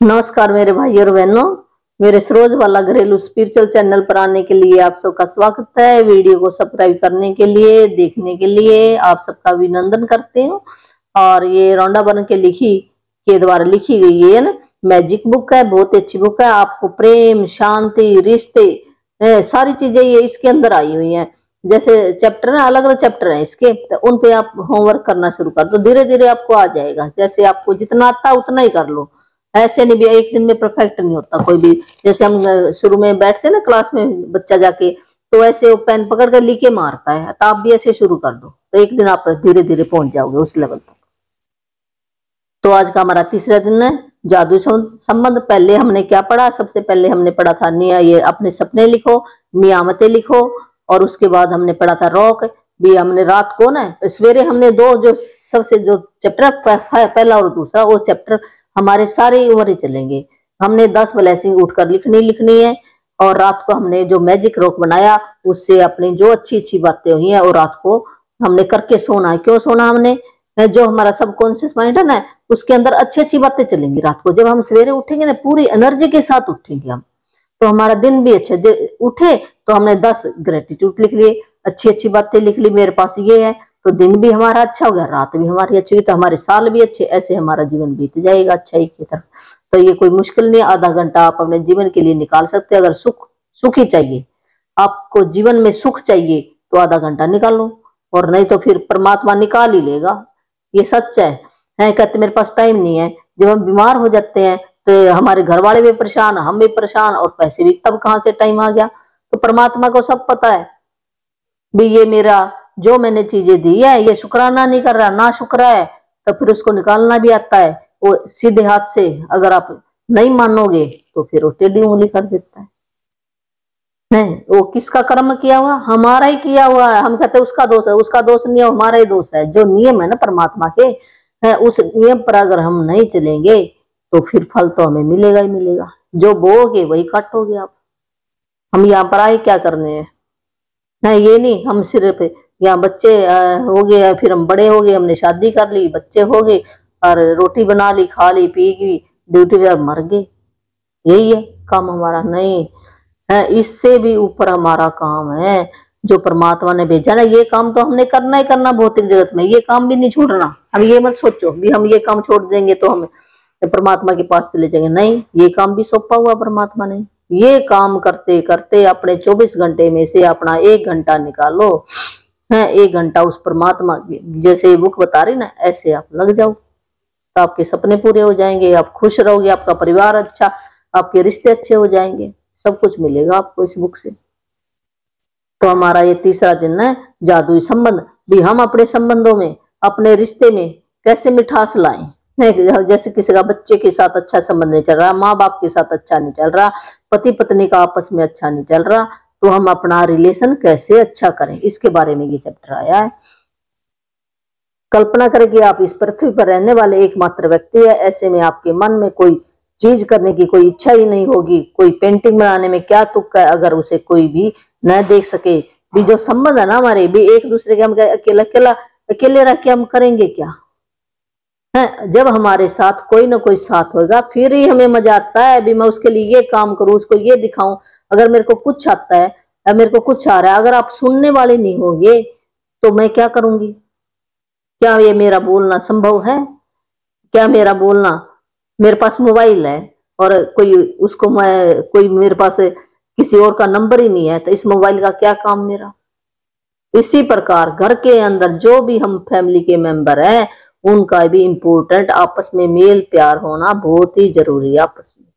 नमस्कार मेरे भाई और बहनों, मेरे सरोज वाला घरेलू स्पिरिचुअल चैनल पर आने के लिए आप सबका स्वागत है। वीडियो को सब्सक्राइब करने के लिए, देखने के लिए आप सबका अभिनंदन करते हूँ। और ये रौंडा बन के द्वारा लिखी गई है ना, मैजिक बुक है, बहुत अच्छी बुक है। आपको प्रेम, शांति, रिश्ते, सारी चीजें ये इसके अंदर आई हुई हैं। जैसे चैप्टर है, अलग अलग चैप्टर है इसके, तो उन पे आप होमवर्क करना शुरू कर दो, धीरे धीरे आपको आ जाएगा। जैसे आपको जितना आता है उतना ही कर लो, ऐसे नहीं भी एक दिन में परफेक्ट नहीं होता कोई भी। जैसे हम शुरू में बैठते ना क्लास में, बच्चा जाके तो ऐसे वो पेन पकड़ कर लिखे मारता है, तो आप भी ऐसे शुरू कर दो, तो एक दिन आप धीरे धीरे पहुंच जाओगे उस लेवल तक। तो आज का हमारा तीसरा दिन है जादू संबंध। पहले हमने क्या पढ़ा? सबसे पहले हमने पढ़ा था ये अपने सपने लिखो, नियामतें लिखो, और उसके बाद हमने पढ़ा था रॉक भी। हमने रात को ना सवेरे हमने दो जो सबसे जो चैप्टर पहला और दूसरा, वो चैप्टर हमारे सारी उम्र ही चलेंगे। हमने 10 ब्लेसिंग उठकर लिखनी है, और रात को हमने जो मैजिक रॉक बनाया उससे अपनी जो अच्छी अच्छी बातें हुई हैं और रात को हमने करके सोना है। क्यों सोना? हमने जो हमारा सबकॉन्शियस माइंड है ना, उसके अंदर अच्छी अच्छी बातें चलेंगी रात को। जब हम सवेरे उठेंगे ना, पूरी एनर्जी के साथ उठेंगे हम, तो हमारा दिन भी अच्छा उठे। तो हमने 10 ग्रेटिट्यूड लिख लिए, अच्छी अच्छी बातें लिख ली, मेरे पास ये है, तो दिन भी हमारा अच्छा हो गया, रात भी हमारी अच्छी हुई, तो हमारे साल भी अच्छे, ऐसे हमारा जीवन बीत जाएगा अच्छाई की तरफ। तो ये कोई मुश्किल नहीं, आधा घंटा आप अपने जीवन के लिए निकाल सकते हैं। अगर सुख ही चाहिए आपको, जीवन में सुख चाहिए, तो आधा घंटा निकालो, और नहीं तो फिर परमात्मा निकाल ही लेगा। ये सच है। कहते मेरे पास टाइम नहीं है। जब हम बीमार हो जाते हैं तो हमारे घर वाले भी परेशान, हम भी परेशान, और पैसे भी, तब कहां से टाइम आ गया? तो परमात्मा को सब पता है भी, ये मेरा जो मैंने चीजें दी है, ये शुक्राना नहीं कर रहा, ना शुक्र है, तो फिर उसको निकालना भी आता है। वो सीधे हाथ से अगर आप नहीं मानोगे तो फिर वो टेढ़ी उंगली कर देता है। नहीं, वो किसका कर्म किया हुआ? हमारा ही किया हुआ है। हम कहते हैं उसका दोष है, उसका दोष नहीं है, हमारा ही दोष है। जो नियम है ना परमात्मा के, है उस नियम पर अगर हम नहीं चलेंगे तो फिर फल तो हमें मिलेगा ही मिलेगा। जो बोओगे वही काटोगे आप। हम यहाँ पर आए क्या करने हैं? ये नहीं हम सिर्फ यहाँ बच्चे हो गए, फिर हम बड़े हो गए, हमने शादी कर ली, बच्चे हो गए, और रोटी बना ली, खा ली, पी गई, ड्यूटी पे मर गए, यही है काम हमारा? नहीं है, इससे भी ऊपर हमारा काम है जो परमात्मा ने भेजा ना। ये काम तो हमने करना ही करना भौतिक जगत में, ये काम भी नहीं छोड़ना। हम ये मत सोचो भी हम ये काम छोड़ देंगे तो हम परमात्मा के पास चले जाएंगे। नहीं, ये काम भी सौंपा हुआ परमात्मा ने। ये काम करते करते अपने 24 घंटे में से अपना 1 घंटा निकालो, है 1 घंटा उस परमात्मा की, जैसे बुक बता रही ना, ऐसे आप लग जाओ, तो आपके सपने पूरे हो जाएंगे, आप खुश रहोगे, आपका परिवार अच्छा, आपके रिश्ते अच्छे हो जाएंगे, सब कुछ मिलेगा आपको इस बुक से। तो हमारा ये तीसरा दिन है जादुई संबंध भी। हम अपने संबंधों में, अपने रिश्ते में कैसे मिठास लाएं। जैसे किसी का बच्चे के साथ अच्छा संबंध नहीं चल रहा, माँ बाप के साथ अच्छा नहीं चल रहा, पति पत्नी का आपस में अच्छा नहीं चल रहा, तो हम अपना रिलेशन कैसे अच्छा करें, इसके बारे में ये चैप्टर आया है। कल्पना करें कि आप इस पृथ्वी पर रहने वाले एकमात्र व्यक्ति है। ऐसे में आपके मन में कोई चीज करने की कोई इच्छा ही नहीं होगी। कोई पेंटिंग बनाने में क्या तुक है अगर उसे कोई भी न देख सके। भी जो संबंध है ना हमारे भी एक दूसरे के, हम अकेले रह के हम करेंगे क्या? है जब हमारे साथ कोई ना कोई साथ होगा, फिर ही हमें मजा आता है भी मैं उसके लिए ये काम करूं, उसको ये दिखाऊं। अगर मेरे को कुछ आता है या मेरे को कुछ आ रहा है, अगर आप सुनने वाले नहीं होंगे तो मैं क्या करूंगी? क्या ये मेरा बोलना संभव है? क्या मेरा बोलना, मेरे पास मोबाइल है और कोई मेरे पास किसी और का नंबर ही नहीं है, तो इस मोबाइल का क्या काम मेरा? इसी प्रकार घर के अंदर जो भी हम फैमिली के मेंबर हैं, उनका भी इम्पोर्टेंट आपस में मेल प्यार होना बहुत ही जरूरी है आपस में।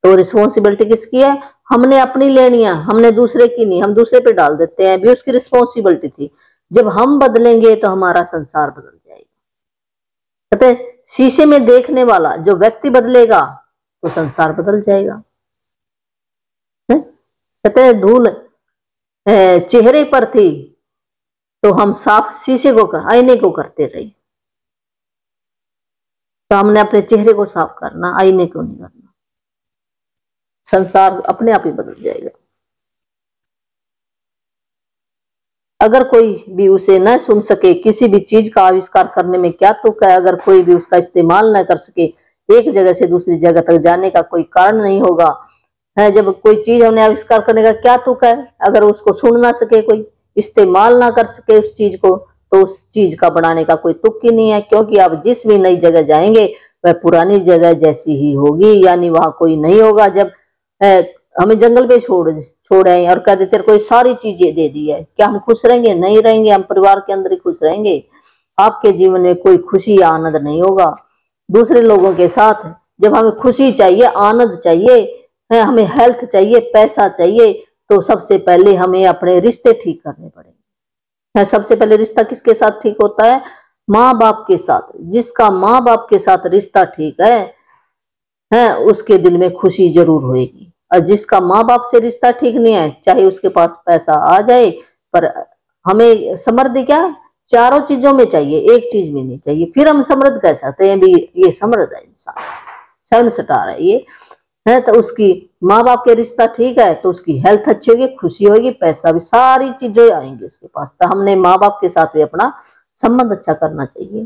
तो रिस्पॉन्सिबिलिटी किसकी है? हमने अपनी लेनी है, हमने दूसरे की नहीं। हम दूसरे पे डाल देते हैं, भी उसकी रिस्पॉन्सिबिलिटी थी। जब हम बदलेंगे तो हमारा संसार बदल जाएगा। कहते शीशे में देखने वाला जो व्यक्ति बदलेगा तो संसार बदल जाएगा। कहते धूल चेहरे पर थी तो हम साफ शीशे को आईने को करते रहे। तो हमने अपने चेहरे को साफ करना, आईने को नहीं करना। संसार अपने आप ही बदल जाएगा। अगर कोई भी उसे न सुन सके, किसी भी चीज का आविष्कार करने में क्या तुक है। अगर कोई भी उसका इस्तेमाल न कर सके, एक जगह से दूसरी जगह तक जाने का कोई कारण नहीं होगा। है जब कोई चीज हमने आविष्कार करने का क्या तुक है, अगर उसको सुन ना सके, कोई इस्तेमाल ना कर सके उस चीज को, तो उस चीज का बनाने का कोई तुक ही नहीं है। क्योंकि आप जिस भी नई जगह जाएंगे वह पुरानी जगह जैसी ही होगी, यानी वहां कोई नहीं होगा। जब हमें जंगल पे छोड़े और कहते तेरे को सारी चीजें दे दी है, क्या हम खुश रहेंगे? नहीं रहेंगे, हम परिवार के अंदर ही खुश रहेंगे। आपके जीवन में कोई खुशी या आनंद नहीं होगा। दूसरे लोगों के साथ जब हमें खुशी चाहिए, आनंद चाहिए, है हमें हेल्थ चाहिए, पैसा चाहिए, तो सबसे पहले हमें अपने रिश्ते ठीक करने पड़ेंगे। सबसे पहले रिश्ता किसके साथ ठीक होता है? माँ बाप के साथ। जिसका माँ बाप के साथ रिश्ता ठीक है उसके दिल में खुशी जरूर होगी। और जिसका माँ बाप से रिश्ता ठीक नहीं है, चाहे उसके पास पैसा आ जाए, पर हमें समृद्धि क्या चारों चीजों में चाहिए, एक चीज में नहीं चाहिए, फिर हम समृद्ध कह सकते हैं भी ये समृद्ध है इंसान, 7 स्टार है ये है। तो उसकी माँ बाप के रिश्ता ठीक है तो उसकी हेल्थ अच्छी होगी, खुशी होगी, पैसा भी, सारी चीजें आएंगी उसके पास। तो हमने माँ बाप के साथ भी अपना संबंध अच्छा करना चाहिए।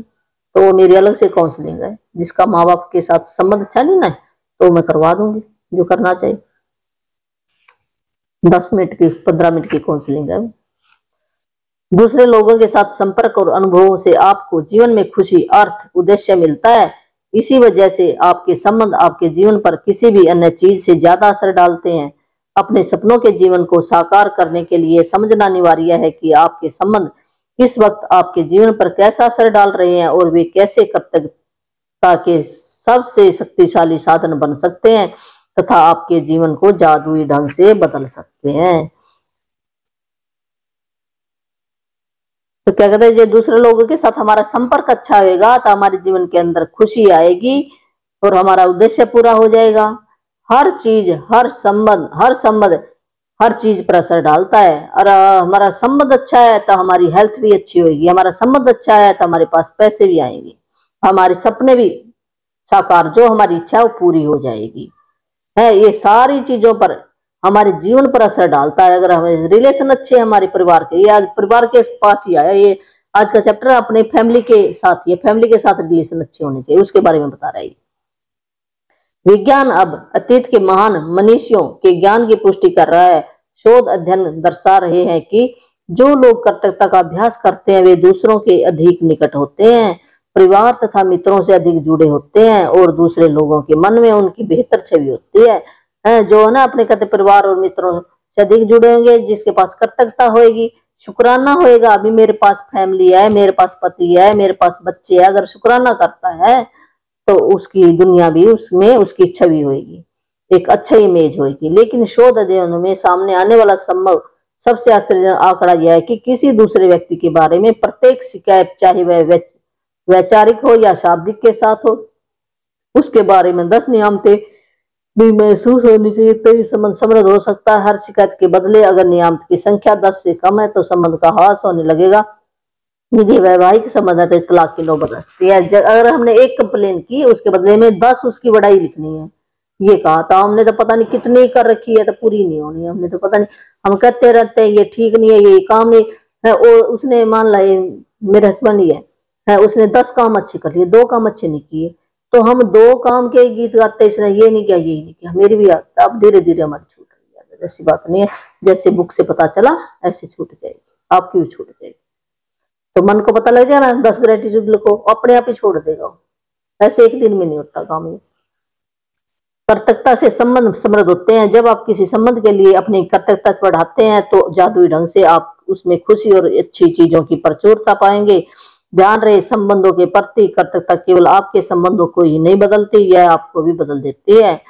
तो वो मेरी अलग से काउंसलिंग है। जिसका माँ बाप के साथ संबंध अच्छा नहीं ना है तो मैं करवा दूंगी जो करना चाहिए। 10 मिनट की 15 मिनट की काउंसलिंग है। दूसरे लोगों के साथ संपर्क और अनुभवों से आपको जीवन में खुशी, अर्थ, उद्देश्य मिलता है। इसी वजह से आपके संबंध आपके जीवन पर किसी भी अन्य चीज से ज्यादा असर डालते हैं। अपने सपनों के जीवन को साकार करने के लिए समझना अनिवार्य है कि आपके संबंध इस वक्त आपके जीवन पर कैसा असर डाल रहे हैं और वे कैसे कृतज्ञता के सबसे शक्तिशाली साधन बन सकते हैं तथा आपके जीवन को जादुई ढंग से बदल सकते हैं। तो क्या कहते हैं, जो दूसरे लोगों के साथ हमारा संपर्क अच्छा होगा तो हमारे जीवन के अंदर खुशी आएगी और हमारा उद्देश्य पूरा हो जाएगा। हर चीज, हर संबंध हर चीज पर असर डालता है। और हमारा संबंध अच्छा है तो हमारी हेल्थ भी अच्छी होगी, हमारा संबंध अच्छा है तो हमारे पास पैसे भी आएंगे, हमारे सपने भी साकार, जो हमारी इच्छा है वो पूरी हो जाएगी। है ये सारी चीजों पर हमारे जीवन पर असर डालता है। अगर हमें रिलेशन अच्छे हमारे परिवार के, ये आज परिवार के पास ही आया, ये आज का चैप्टर अपने फैमिली के साथ, ये फैमिली के साथ रिलेशन अच्छे होने चाहिए उसके बारे में बता रहा है। विज्ञान अब अतीत के महान मनीषियों के ज्ञान की पुष्टि कर रहा है। शोध अध्ययन दर्शा रहे हैं कि जो लोग कृतज्ञता का अभ्यास करते हैं वे दूसरों के अधिक निकट होते हैं, परिवार तथा मित्रों से अधिक जुड़े होते हैं और दूसरे लोगों के मन में उनकी बेहतर छवि होती है। जो है ना अपने कहते परिवार और मित्रों से अधिक जुड़े होंगे, जिसके पास कृतज्ञता होगी, शुक्राना होएगा। अभी मेरे पास फैमिली है, मेरे पास पति है, मेरे पास बच्चे है, अगर शुक्राना करता है तो उसकी दुनिया भी उसमें उसकी छवि होगी, एक अच्छा इमेज होगी। लेकिन शोध अध्ययनों में सामने आने वाला संभव सबसे आश्चर्यजनक आंकड़ा यह है कि किसी दूसरे व्यक्ति के बारे में प्रत्येक शिकायत, चाहे वह वैचारिक हो या शाब्दिक के साथ हो, उसके बारे में 10 नियामतें भी महसूस होनी चाहिए तभी संबंध समृद्ध हो सकता है। हर शिकायत के बदले अगर नियामत की संख्या 10 से कम है तो संबंध का ह्रास होने लगेगा। यदि वैवाहिक संबंध है तो तलाक की नौबत आती है। अगर हमने एक कंप्लेन की उसके बदले में 10 उसकी बढ़ाई लिखनी है, ये कहा था हमने तो पता नहीं कितनी कर रखी है तो पूरी नहीं होनी, हमने तो पता नहीं, हम कहते रहते हैं ये ठीक नहीं है, ये काम है। और उसने मान ला मेरे हस्बैंड ही है, उसने 10 काम अच्छे कर लिए, 2 काम अच्छे नहीं किए, तो हम 2 काम के गीत गाते, इसने ये नहीं किया, ये नहीं किया, मेरी भी आदत। अब धीरे धीरे हमारी छूट रही है, ऐसी बात नहीं है, जैसे बुक से पता चला ऐसे छूट जाएगी, आपकी भी छूट जाएगी। तो मन को पता लग जाए ना, 10 ग्रेटिट्यूड लिखो, अपने आप ही छोड़ देगा, ऐसे एक दिन में नहीं होता काम। ये कृतज्ञता से संबंध समृद्ध होते हैं। जब आप किसी संबंध के लिए अपनी कृतज्ञता बढ़ाते हैं तो जादुई ढंग से आप उसमें खुशी और अच्छी चीजों की प्रचुरता पाएंगे। ध्यान रहे, संबंधों के प्रति कृतज्ञता केवल आपके संबंधों को ही नहीं बदलती, यह आपको भी बदल देती है।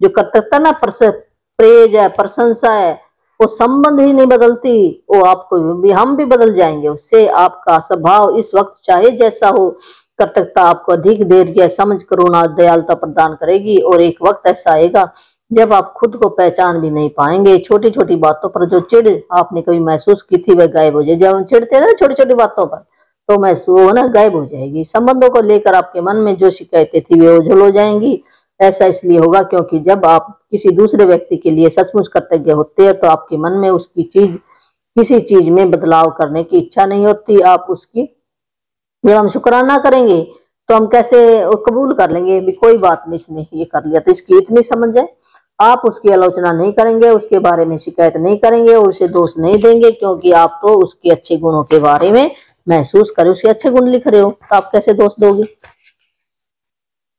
जो कृतज्ञता ना प्रेज है, प्रशंसा है, वो संबंध ही नहीं बदलती, वो आपको भी, हम भी बदल जाएंगे उससे। आपका स्वभाव इस वक्त चाहे जैसा हो, कृतज्ञता आपको अधिक देर या समझ, करुणा, दयालुता प्रदान करेगी। और एक वक्त ऐसा आएगा जब आप खुद को पहचान भी नहीं पाएंगे। छोटी छोटी बातों पर जो चिढ़ आपने कभी महसूस की थी वह गायब हो जाएगी। जब हम चिढ़ते हैं ना छोटी छोटी बातों पर तो महसूस ना गायब हो जाएगी। संबंधों को लेकर आपके मन में जो शिकायतें थी वे ओझल हो जाएंगी। ऐसा इसलिए होगा क्योंकि जब आप किसी दूसरे व्यक्ति के लिए सचमुच कृतज्ञ होते हैं तो आपके मन में उसकी किसी चीज में बदलाव करने की इच्छा नहीं होती। आप उसकी, जब हम शुक्राना करेंगे तो हम कैसे कबूल कर लेंगे भी कोई बात नहीं, इसने ये कर लिया तो इसकी इतनी समझ है। आप उसकी आलोचना नहीं करेंगे, उसके बारे में शिकायत नहीं करेंगे और उसे दोष नहीं देंगे, क्योंकि आप तो उसके अच्छे गुणों के बारे में महसूस करें, उसके अच्छे गुण लिख रहे हो, तो आप कैसे दोष दोगे?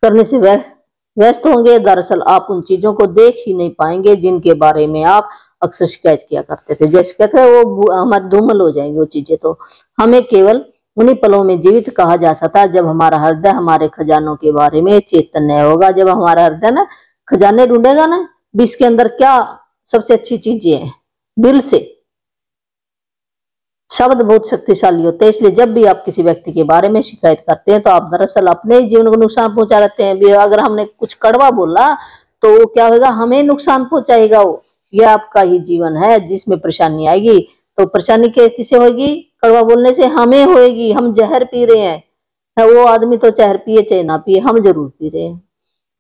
करने से व्यस्त होंगे। दरअसल आप उन चीजों को देख ही नहीं पाएंगे जिनके बारे में आप अक्सर शिकायत किया करते थे। जैसे कहते हैं वो हमारे धूमल हो जाएंगे वो चीजें। तो हमें केवल उन्हीं पलों में जीवित कहा जा सकता है जब हमारा हृदय हमारे खजानों के बारे में चैतन्य होगा। जब हमारा हृदय ना खजाने ढूंढेगा ना भी इसके अंदर क्या सबसे अच्छी चीजें हैं, दिल से। शब्द बहुत शक्तिशाली होते हैं, इसलिए जब भी आप किसी व्यक्ति के बारे में शिकायत करते हैं तो आप दरअसल अपने ही जीवन को नुकसान पहुंचा रहते हैं। अगर हमने कुछ कड़वा बोला तो वो क्या होगा, हमें नुकसान पहुंचाएगा। वो ये आपका ही जीवन है जिसमें परेशानी आएगी। तो परेशानी किसे होगी? कड़वा बोलने से हमें होएगी। हम जहर पी रहे हैं, वो आदमी तो जहर पिए चाहे ना पिए, हम जरूर पी रहे हैं।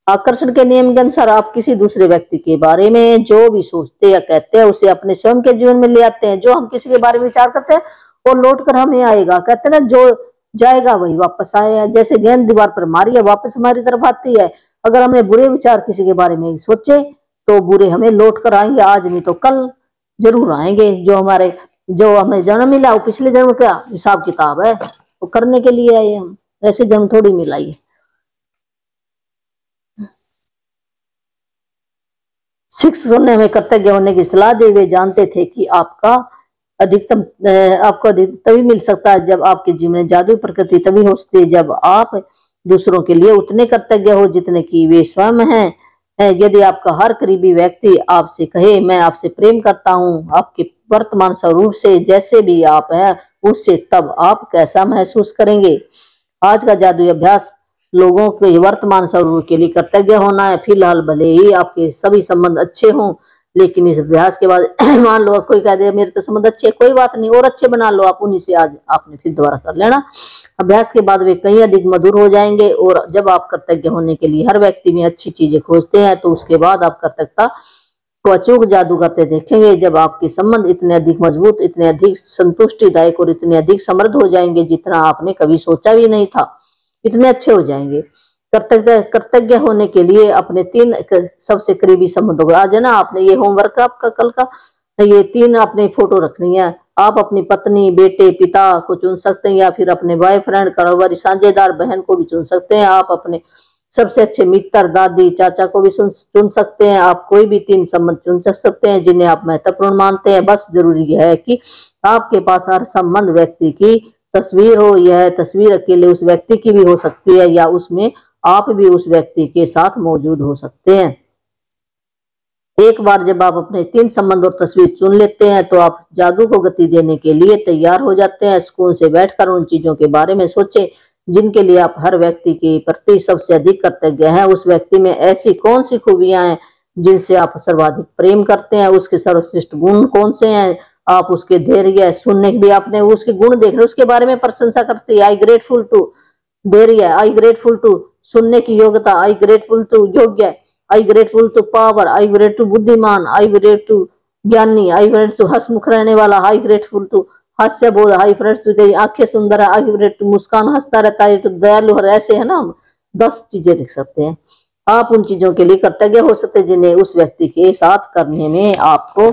आकर्षण के नियम के अनुसार आप किसी दूसरे व्यक्ति के बारे में जो भी सोचते या कहते हैं उसे अपने स्वयं के जीवन में ले आते हैं। जो हम किसी के बारे में विचार करते हैं वो लौट कर हमें आएगा। कहते हैं ना, जो जाएगा वही वापस आएगा। जैसे गेंद दीवार पर मारी है वापस हमारी तरफ आती है। अगर हमने बुरे विचार किसी के बारे में सोचे तो बुरे हमें लौट कर आएंगे, आज नहीं तो कल जरूर आएंगे। जो हमें जन्म मिला वो पिछले जन्म का हिसाब किताब है, वो करने के लिए आए हम, ऐसे जन्म थोड़ी मिलाई है। शिक्षकों ने हमें कर्तव्य होने की सलाह दी। वे जानते थे कि आपको अधिकतम तभी मिल सकता है जब आपके जीवन में जादुई प्रकृति तभी हो सकती है जब आप दूसरों के लिए उतने कर्तव्य हो जितने कि वे स्वयं हैं। यदि आपका हर करीबी व्यक्ति आपसे कहे मैं आपसे प्रेम करता हूँ आपके वर्तमान स्वरूप से, जैसे भी आप हैं उससे, तब आप कैसा महसूस करेंगे? आज का जादुई अभ्यास लोगों के वर्तमान स्वरूप के लिए कर्तव्य होना है। फिलहाल भले ही आपके सभी संबंध अच्छे हों, लेकिन इस अभ्यास के बाद मान लो कोई कह दे मेरे तो संबंध अच्छे, कोई बात नहीं, और अच्छे बना लो आप उन्हीं से। आज आपने फिर दोबारा कर लेना। अभ्यास के बाद वे कहीं अधिक मधुर हो जाएंगे। और जब आप कर्तव्य होने के लिए हर व्यक्ति में अच्छी चीजें खोजते हैं तो उसके बाद आप कर्तव्यता को अचूक जादू करते देखेंगे। जब आपके संबंध इतने अधिक मजबूत, इतने अधिक संतुष्टिदायक और इतने अधिक समृद्ध हो जाएंगे जितना आपने कभी सोचा भी नहीं था, इतने अच्छे हो जाएंगे। कर्तव्य होने के लिए अपने 3 सबसे करीबी संबंधों को, आज है ना आपने ये होमवर्क आपका कल का, ये 3 अपने फोटो रखनी है। आप अपनी पत्नी, बेटे, पिता को चुन सकते हैं या फिर अपने बॉयफ्रेंड, कारोबारी साझेदार, बहन को भी चुन सकते हैं। आप अपने सबसे अच्छे मित्र, दादी, चाचा को भी चुन सकते हैं। आप कोई भी 3 संबंध चुन सकते हैं जिन्हें आप महत्वपूर्ण मानते हैं। बस जरूरी है कि आपके पास हर संबंध व्यक्ति की तस्वीर हो। यह तस्वीर अकेले उस व्यक्ति की भी हो सकती है या उसमें आप भी उस व्यक्ति के साथ मौजूद हो सकते हैं। एक बार जब आप अपने 3 संबंध और तस्वीर चुन लेते हैं तो आप जादू को गति देने के लिए तैयार हो जाते हैं। सुकून से बैठकर उन चीजों के बारे में सोचें जिनके लिए आप हर व्यक्ति के प्रति सबसे अधिक कर्तव्य हैं। उस व्यक्ति में ऐसी कौन सी खूबियां हैं जिनसे आप सर्वाधिक प्रेम करते हैं? उसके सर्वश्रेष्ठ गुण कौन से हैं? आप उसके धैर्य, सुनने भी आपने उसके गुण देख रहे, उसके बारे में प्रशंसा करते हैं। आई ग्रेटफुल टू धैर्य, आई ग्रेटफुल टू सुनने की योग्यता, आई ग्रेटफुल टू योग्य, I grateful to power, I great to बुद्धिमान, आई ग्रेट टू ज्ञानी, आई ग्रेट टू हंसमुख रहने वाला, आई ग्रेटफुल टू हास्य बोध, आई ग्रेट टू तेरी आंखें सुंदर है, आई ग्रेट टू मुस्कान हंसता रहता है, तो दयालु है। ऐसे है ना, हम 10 चीजें लिख सकते हैं। आप उन चीजों के लिए कर्तव्य हो सकते हैं जिन्हें उस व्यक्ति के साथ करने में आपको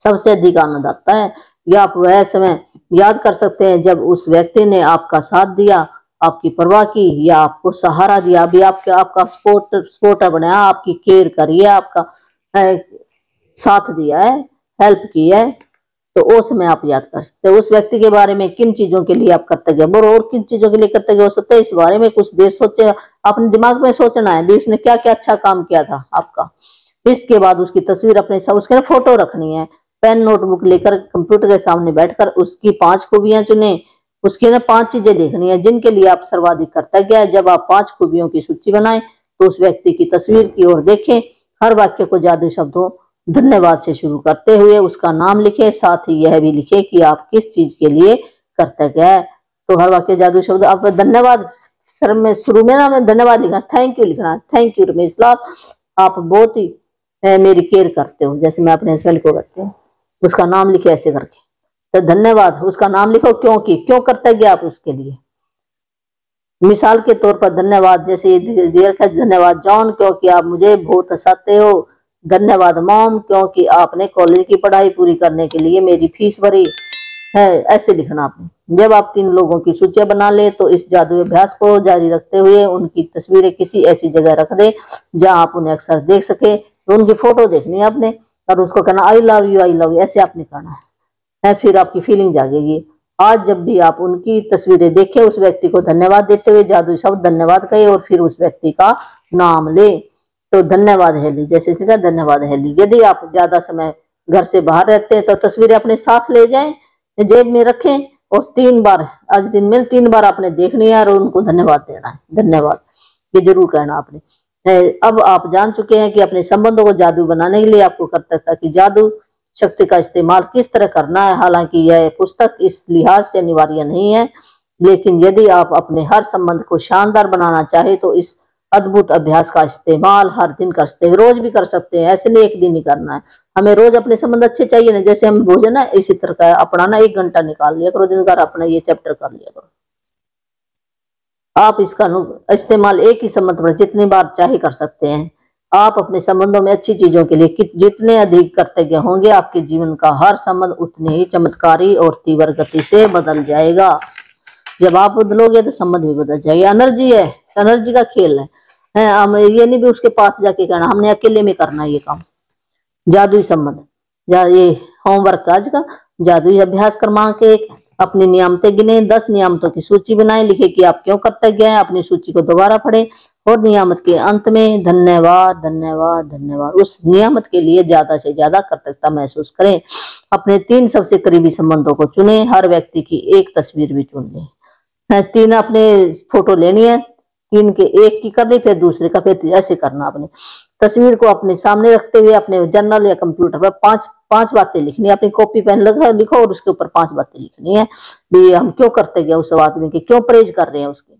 सबसे अधिक आनंद आता है। या आप वह समय याद कर सकते हैं जब उस व्यक्ति ने आपका साथ दिया, आपकी परवाह की या आपको सहारा दिया। अभी आपका सपोर्टर बनाया, आपकी केयर करी है, आपका साथ दिया है, हेल्प की है, तो वो समय आप याद कर सकते हैं। उस व्यक्ति के बारे में किन चीजों के लिए आप कर्तव्य और किन चीजों के लिए कर्तव्य हो सकते हैं, इस बारे में कुछ देर सोचे। अपने दिमाग में सोचना है भी उसने क्या क्या अच्छा काम किया था आपका। इसके बाद उसकी तस्वीर अपने साथ, उसके फोटो रखनी है। पेन नोटबुक लेकर कंप्यूटर के सामने बैठकर उसकी 5 खूबियां चुने। उसकी ना 5 चीजें देखनी है जिनके लिए आप सर्वाधिक कर्तव्य है। जब आप 5 खूबियों की सूची बनाएं तो उस व्यक्ति की तस्वीर की ओर देखें। हर वाक्य को जादुई शब्दों धन्यवाद से शुरू करते हुए उसका नाम लिखें। साथ ही यह भी लिखें कि आप किस चीज के लिए कर्तव्य है। तो हर वाक्य जादुई शब्द, आप धन्यवाद सर में शुरू में ना धन्यवाद लिखना, थैंक यू लिखना, थैंक यू रमेश लाल, आप बहुत ही मेरी केयर करते हो, जैसे मैं अपने हस्बैंड को करती हूँ। उसका नाम लिखे ऐसे करके, तो धन्यवाद उसका नाम लिखो, क्योंकि क्यों कर्तव्य आप उसके लिए। मिसाल के तौर पर धन्यवाद जैसे ये दिया रखा है, धन्यवाद जॉन क्योंकि आप मुझे बहुत हंसाते हो, धन्यवाद मॉम क्योंकि आपने कॉलेज की पढ़ाई पूरी करने के लिए मेरी फीस भरी है। ऐसे लिखना आपने। जब आप 3 लोगों की सूचियां बना ले तो इस जादुई अभ्यास को जारी रखते हुए उनकी तस्वीरें किसी ऐसी जगह रख दे जहां आप उन्हें अक्सर देख सके। तो उनकी फोटो देखनी है आपने और उसको कहना आई लव यू ऐसे आपने कहना है। फिर आपकी फीलिंग जागेगी। आज जब भी आप उनकी तस्वीरें देखें उस व्यक्ति को धन्यवाद देते हुए जादुई शब्द धन्यवाद कहे और फिर उस व्यक्ति का नाम ले। तो धन्यवाद हेली, जैसे इसने कहा धन्यवाद हेली। यदि आप ज्यादा समय घर से बाहर रहते हैं तो तस्वीरें अपने साथ ले जाएं, जेब में रखें और 3 बार आज दिन में 3 बार आपने देखनी है और उनको धन्यवाद देना है। धन्यवाद ये जरूर कहना आपने। अब आप जान चुके हैं कि अपने संबंधों को जादू बनाने के लिए आपको कर्तव्यता की जादू शक्ति का इस्तेमाल किस तरह करना है। हालांकि यह पुस्तक इस लिहाज से अनिवार्य नहीं है, लेकिन यदि आप अपने हर संबंध को शानदार बनाना चाहे तो इस अद्भुत अभ्यास का इस्तेमाल हर दिन कर सकते हैं, रोज भी कर सकते हैं। ऐसे नहीं एक दिन ही करना है, हमें रोज अपने संबंध अच्छे चाहिए ना। जैसे हम भोजन है इसी तरह का अपनाना 1 घंटा निकाल लिया करो दिन का, अपना ये चैप्टर कर लिया करो। आप इसका इस्तेमाल एक ही संबंध पर जितनी बार चाहे कर सकते हैं। आप अपने संबंधों में अच्छी चीजों के लिए जितने अधिक कृतज्ञ होंगे आपके जीवन का हर संबंध उतने ही चमत्कारी और तीव्र गति से बदल जाएगा। जब आप बदलोगे तो संबंध भी बदल जाएगा। एनर्जी है, एनर्जी का खेल है। हम ये नहीं भी उसके पास जाके करना, हमने अकेले में करना ये काम। जादुई संबंध ये होमवर्क आज का जादुई अभ्यास क्रमांक 1, अपनी नियामतें गिने, 10 नियामतों की सूची बनाएं, लिखे कि आप क्यों कृतज्ञ हैं। अपनी सूची को दोबारा पढ़ें और नियामत के अंत में धन्यवाद धन्यवाद धन्यवाद उस नियामत के लिए ज्यादा से ज्यादा कृतज्ञता महसूस करें। अपने 3 सबसे करीबी संबंधों को चुनें, हर व्यक्ति की एक तस्वीर भी चुन लें। 3 अपने फोटो लेनी है, 3 के एक की कर ली फिर दूसरे का, फिर ऐसे करना। अपने तस्वीर को अपने सामने रखते हुए अपने जर्नल या कंप्यूटर पर 5 बातें लिखनी है। अपनी कॉपी पेन लिखो और उसके ऊपर 5 बातें लिखनी है भी हम क्यों करते गए उस आदमी की, क्यों प्रेज कर रहे हैं उसके।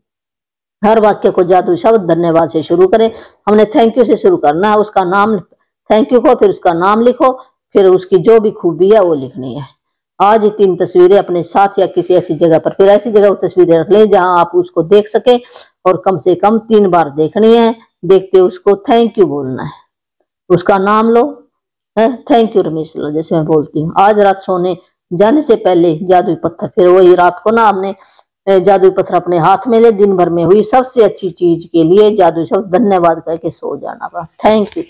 हर वाक्य को जादुई शब्द धन्यवाद से शुरू करें। हमने थैंक यू से शुरू करना है, उसका नाम थैंक यू को फिर उसका नाम लिखो, फिर उसकी जो भी खूबी है वो लिखनी है। आज ही 3 तस्वीरें अपने साथ या किसी ऐसी जगह पर, फिर ऐसी जगह तस्वीरें रख लें जहां आप उसको देख सके और कम से कम 3 बार देखनी है। देखते उसको थैंक यू बोलना है, उसका नाम लो, थैंक यू रमेश लो जैसे मैं बोलती हूँ। आज रात सोने जाने से पहले जादुई पत्थर, फिर वही रात को ना हमने जादुई पत्थर अपने हाथ में ले, दिन भर में हुई सबसे अच्छी चीज के लिए जादुई शब्द धन्यवाद करके सो जाना। Thank you.